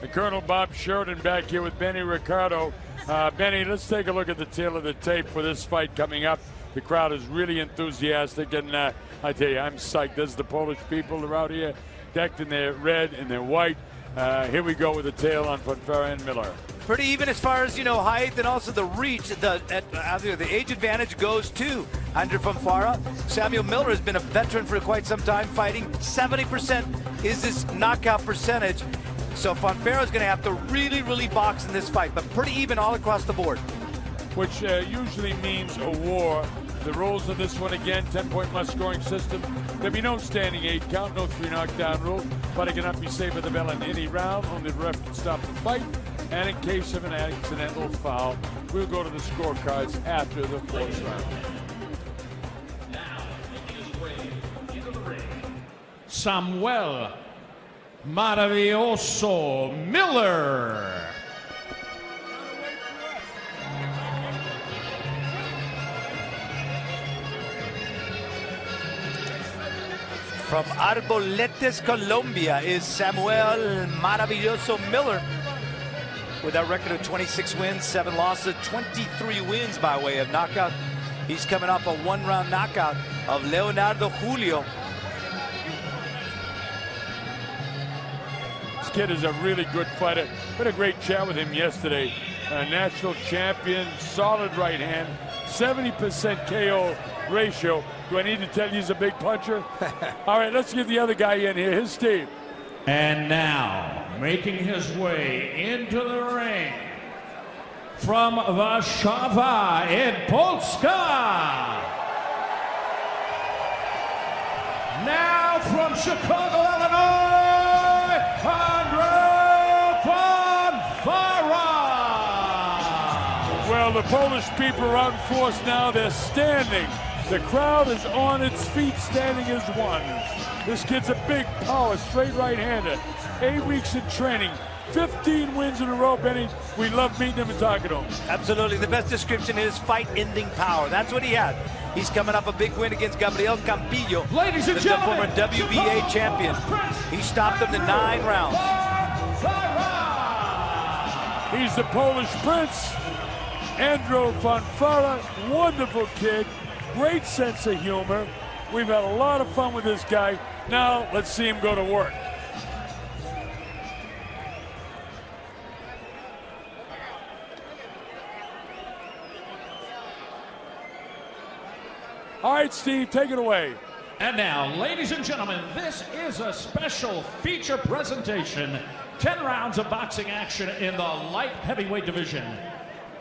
Colonel Bob Sheridan back here with Benny Ricardo. Benny, let's take a look at the tail of the tape for this fight coming up. The crowd is really enthusiastic, and I tell you, I'm psyched. There's the Polish people that are out here decked in their red and their white. Here we go with the tail on Fonfara and Miller. Pretty even as far as, height and also the reach. The age advantage goes to Andrzej Fonfara. Samuel Miller has been a veteran for quite some time fighting. 70% is his knockout percentage. So Fonfara is going to have to really, really box in this fight, but pretty even all across the board. Which usually means a war. The rules of this one, again, 10-point must scoring system. There'll be no standing 8 count, no 3 knockdown rule. But it cannot be saved by the bell in any round. Only the ref can stop the fight. And in case of an accidental foul, we'll go to the scorecards after the 4th round. Samuel Maravilloso Miller. From Arboletes, Colombia is Samuel Maravilloso Miller with a record of 26 wins, 7 losses, 23 wins by way of knockout. He's coming off a 1-round knockout of Leonardo Julio. This kid is a really good fighter. Had a great chat with him yesterday. A national champion, solid right hand, 70% KO ratio. Do I need to tell you he's a big puncher? All right, let's get the other guy in here, his team. And now, making his way into the ring, from Warszawa in Polska. Now from Chicago, Illinois, Andrzej Fonfara. Well, the Polish people are out in force now. They're standing. The crowd is on its feet, standing as one. This kid's a big power, straight right-hander. 8 weeks in training, 15 wins in a row, Benny. We love meeting him and talking to him. Absolutely. The best description is fight-ending power. That's what he had. He's coming off a big win against Gabriel Campillo, Ladies and the gentlemen, former WBA champion. He stopped him to 9 rounds. He's the Polish Prince, Andrzej Fonfara. Wonderful kid. Great sense of humor. We've had a lot of fun with this guy. Now, let's see him go to work. All right, Steve, take it away. And now, ladies and gentlemen, this is a special feature presentation. 10 rounds of boxing action in the light heavyweight division.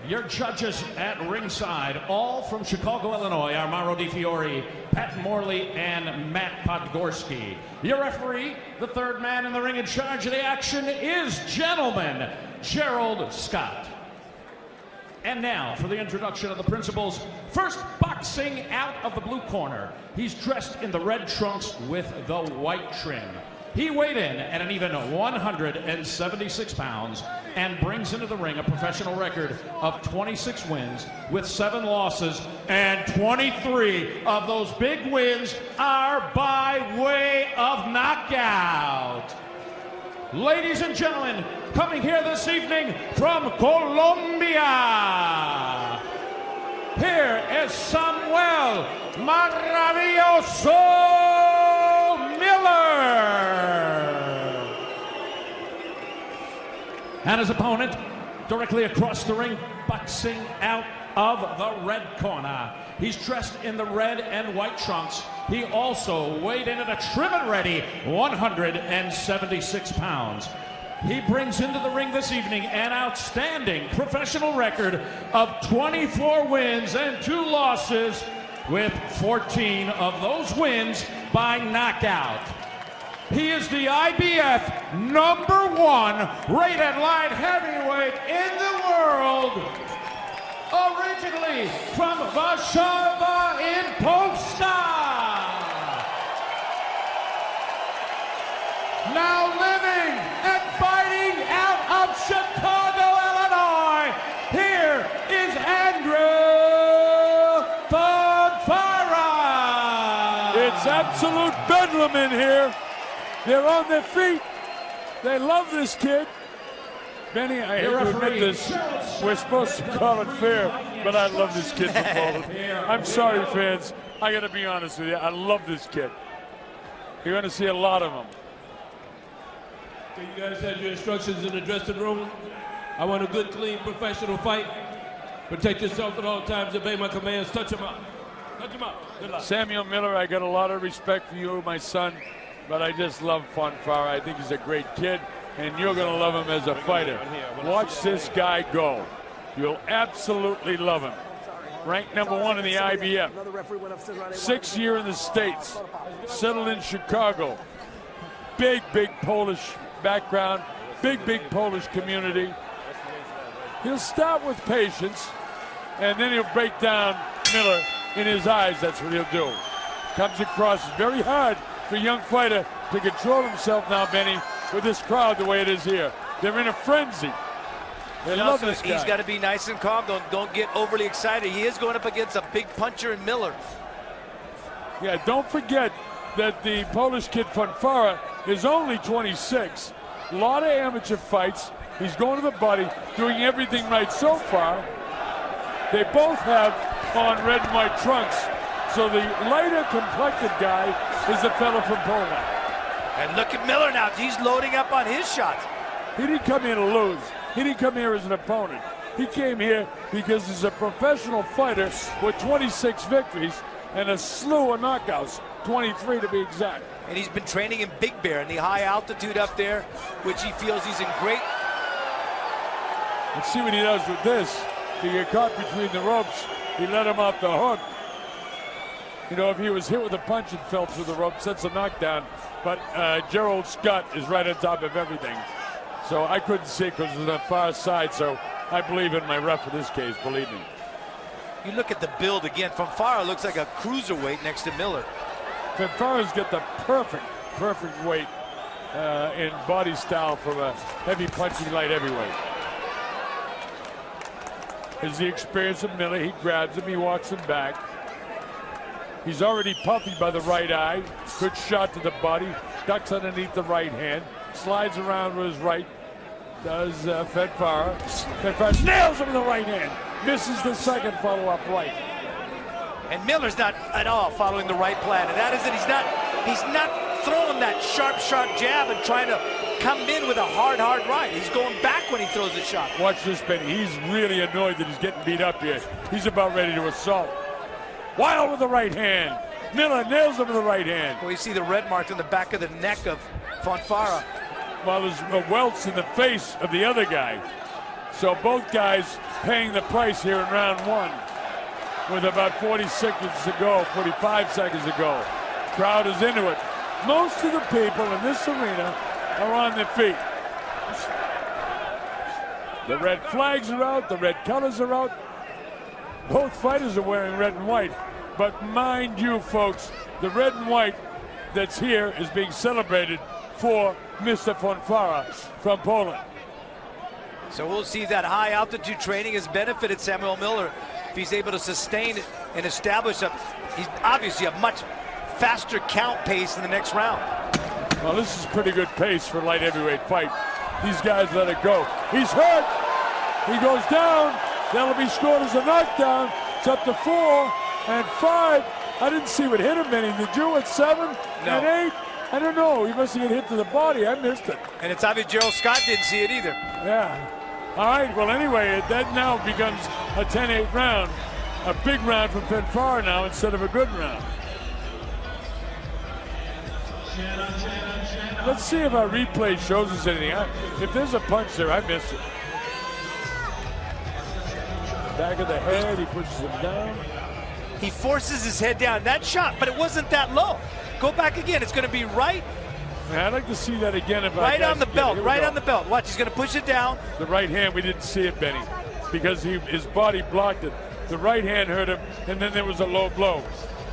Your judges at ringside, all from Chicago, Illinois, are Mauro Di Fiore, Pat Morley, and Matt Podgorski. Your referee, the third man in the ring in charge of the action, is gentleman Gerald Scott. And now for the introduction of the principals. First, boxing out of the blue corner. He's dressed in the red trunks with the white trim. He weighed in at an even 176 pounds and brings into the ring a professional record of 26 wins with 7 losses, and 23 of those big wins are by way of knockout. Ladies and gentlemen, coming here this evening from Colombia, here is Samuel Maravilloso Miller. And his opponent, directly across the ring, boxing out of the red corner. He's dressed in the red and white trunks. He also weighed in at a trim and ready 176 pounds. He brings into the ring this evening an outstanding professional record of 24 wins and 2 losses, with 14 of those wins by knockout. He is the IBF #1 rated light heavyweight in the world, originally from Warszawa in Polska. Now living and fighting out of Chicago, Illinois, here is Andrzej Fonfara. It's absolute bedlam in here. They're on their feet. They love this kid. Benny, I hate to admit this, we're supposed to call it fair, but I love this kid from Poland. I'm sorry, fans. I got to be honest with you. I love this kid. You're going to see a lot of them. Okay, you guys had your instructions in the dressing room. I want a good, clean, professional fight. Protect yourself at all times. Obey my commands. Touch him up. Touch him up. Good luck. Samuel Miller, I got a lot of respect for you, my son, but I just love Fonfara. I think he's a great kid, and you're going to love him as a fighter. Watch this guy go. You'll absolutely love him. Ranked #1 in the IBF. 6th year in the States. Settled in Chicago. Big Polish background. Big Polish community. He'll start with patience, and then he'll break down Miller in his eyes. That's what he'll do. Comes across very hard for a young fighter to control himself now, Benny, with this crowd the way it is here. They're in a frenzy. They love this guy. He's got to be nice and calm. Don't get overly excited. He is going up against a big puncher in Miller. Yeah, don't forget that the Polish kid Fonfara is only 26. A lot of amateur fights. He's going to the body, doing everything right so far. They both have on red and white trunks. So the lighter complected guy is the fellow from Poland. And look at Miller now. He's loading up on his shots. He didn't come here to lose. He didn't come here as an opponent. He came here because he's a professional fighter with 26 victories and a slew of knockouts, 23 to be exact. And he's been training in Big Bear in the high altitude up there, which he feels he's in great. Let's see what he does with this. If he get caught between the ropes, he let him off the hook. You know, if he was hit with a punch and fell through the ropes, that's a knockdown. But Gerald Scott is right on top of everything. So I couldn't see it because it was on the far side, so I believe in my ref in this case, believe me. You look at the build again. Fonfara looks like a cruiserweight next to Miller. Fonfara's got the perfect weight in body style from a heavy punching light heavyweight. Is the experience of Miller. He grabs him, he walks him back. He's already puffy by the right eye. Good shot to the body. Ducks underneath the right hand. Slides around with his right. Does Fonfara. Fonfara nails him with the right hand. Misses the second follow-up right. And Miller's not at all following the right plan. And that is that he's not throwing that sharp jab and trying to come in with a hard right. He's going back when he throws a shot. Watch this, Benny. He's really annoyed that he's getting beat up here. He's about ready to assault. Wild with the right hand. Miller nails him with the right hand. Well, you see the red mark on the back of the neck of Fonfara. Well, there's welts in the face of the other guy. So both guys paying the price here in round 1 with about 40 seconds to go, 45 seconds to go. Crowd is into it. Most of the people in this arena are on their feet. The red flags are out, the red colors are out. Both fighters are wearing red and white. But mind you, folks, the red and white that's here is being celebrated for Mr. Fonfara from Poland. So we'll see that high altitude training has benefited Samuel Miller if he's able to sustain it and establish he's obviously a much faster count pace in the next round. Well, this is pretty good pace for a light heavyweight fight. These guys let it go. He's hurt. He goes down. That'll be scored as a knockdown. It's up to 4 and 5. I didn't see what hit him any. Did you at 7 and 8? I don't know. He must have get hit to the body. I missed it. And it's obvious Gerald Scott didn't see it either. Yeah. All right. Well, anyway, that now becomes a 10-8 round. A big round for Fonfara now instead of a good round. Let's see if our replay shows us anything. If there's a punch there, I missed it. Back of the head, he pushes him down. He forces his head down. That shot, but it wasn't that low. Go back again. It's going to be right. Man, I'd like to see that again. If right on the belt. Right on the belt. Watch, he's going to push it down. The right hand, we didn't see it, Benny, because his body blocked it. The right hand hurt him, and then there was a low blow.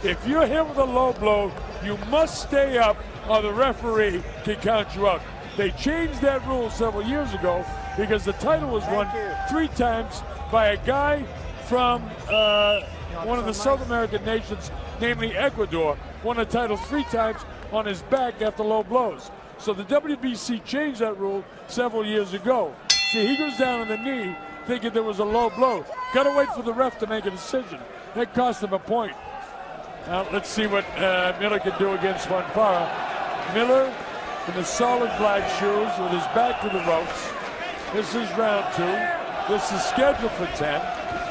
If you're hit with a low blow, you must stay up, or the referee can count you out. They changed that rule several years ago because the title was won 3 times by a guy from one of the South American nations, namely Ecuador, won a title 3 times on his back after low blows. So the WBC changed that rule several years ago. See, he goes down on the knee thinking there was a low blow. Got to wait for the ref to make a decision. That cost him a point. Now, let's see what Miller can do against Fonfara. Miller in the solid black shoes with his back to the ropes. This is round 2. This is scheduled for 10.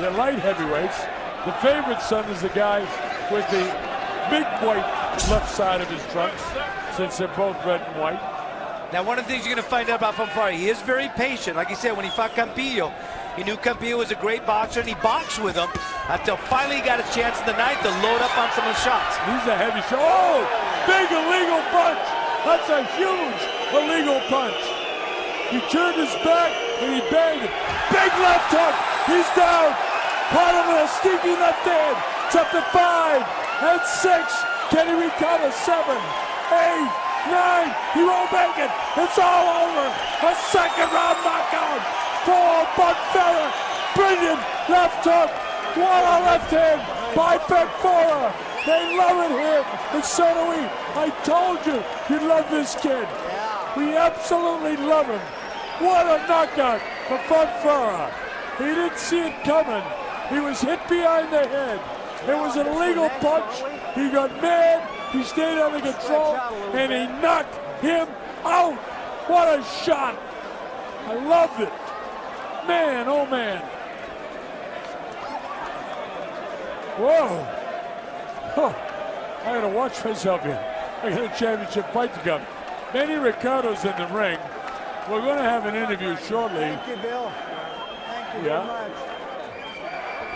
They're light heavyweights. The favorite son is the guy with the big white left side of his trunks, since they're both red and white. Now, one of the things you're going to find out about Fonfara, he is very patient. Like he said, when he fought Campillo, he knew Campillo was a great boxer, and he boxed with him until finally he got a chance in the ninth to load up on some of the shots. He's a heavy shot. Oh, big illegal punch. That's a huge illegal punch. He turned his back, and he banged it. Big left hook. He's down. Caught him with a sneaky left hand. It's up to 5 and 6. Can he recover? 7, 8, 9, he won't make it. It's all over. A second round knockout for Fonfara. Brilliant left hook. What a left hand by Fonfara. They love it here, and so do we. I told you you'd love this kid. We absolutely love him. What a knockout for Fonfara. He didn't see it coming. He was hit behind the head. It was an illegal punch. He got mad. He stayed under control, and he knocked him out. What a shot. I loved it. Man, oh man. Whoa. Oh, I gotta watch myself here. I got a championship fight to come. Manny Ricardo's in the ring. We're gonna have an interview shortly. Thank you, Bill. Thank you very much.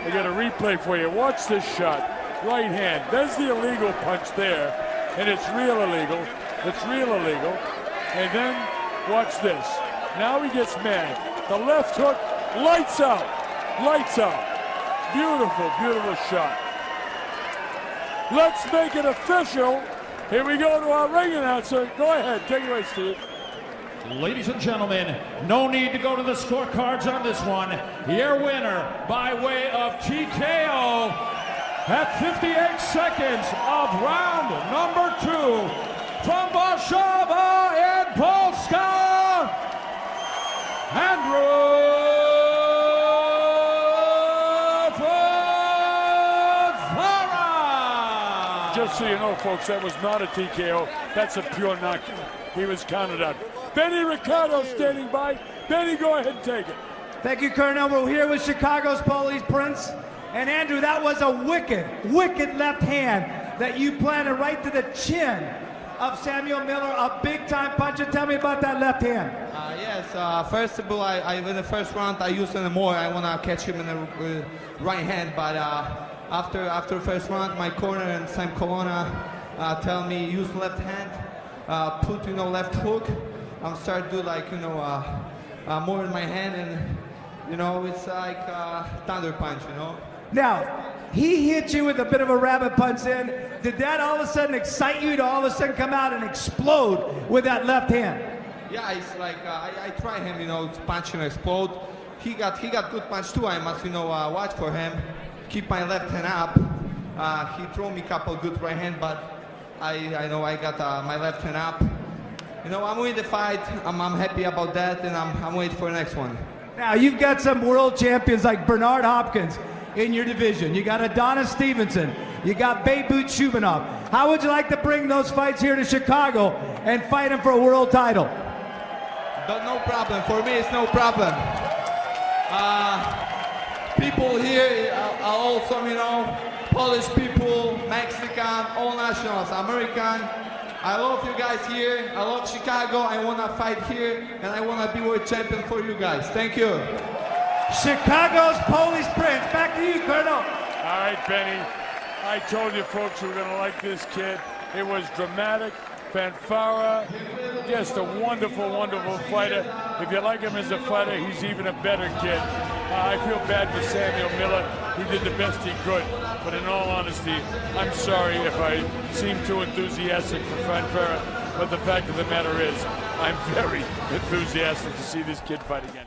I got a replay for you. Watch this shot. Right hand. There's the illegal punch there, and it's real illegal. It's real illegal. And then watch this. Now he gets mad. The left hook, lights out. Lights out. Beautiful, beautiful shot. Let's make it official. Here we go to our ring announcer. Go ahead, take it away, Steve. Ladies and gentlemen, no need to go to the scorecards on this one. Your winner by way of TKO at 58 seconds of round number 2 from Warszawa in Polska, Andrzej Fonfara. Just so you know, folks, that was not a TKO. That's a pure knockout. He was counted out. Benny Ricardo standing by. Benny, go ahead and take it. Thank you, Colonel. We're here with Chicago's Police Prince. And Andrew, that was a wicked, wicked left hand that you planted right to the chin of Samuel Miller, a big-time puncher. Tell me about that left hand. Yes, first of all, in the first round, I used it more. I want to catch him in the right hand, but after first round, my corner and Sam Colonna tell me use left hand, put left hook. I'm start to do like more in my hand, and it's like thunder punch, Now, he hit you with a bit of a rabbit punch in. Did that all of a sudden excite you to all of a sudden come out and explode with that left hand? Yeah, it's like I try him, punch and explode. He got good punch too. I must watch for him. Keep my left hand up. He throw me a couple good right hand, but I know I got my left hand up. I'm winning the fight. I'm happy about that, and I'm waiting for the next one. Now, you've got some world champions like Bernard Hopkins in your division. You got Adonis Stevenson. You got Beibut Shubinov. How would you like to bring those fights here to Chicago and fight them for a world title? No problem. For me, it's no problem. People here are also, Polish people, Mexican, all nationals, American. I love you guys here. I love Chicago. I want to fight here, and I want to be world champion for you guys. Thank you. Chicago's Polish Prince. Back to you, Colonel. All right, Benny. I told you folks you were going to like this kid. It was dramatic. Fonfara, just a wonderful, wonderful fighter. If you like him as a fighter, he's even a better kid. I feel bad for Samuel Miller. He did the best he could. But in all honesty, I'm sorry if I seem too enthusiastic for Fonfara. But the fact of the matter is, I'm very enthusiastic to see this kid fight again.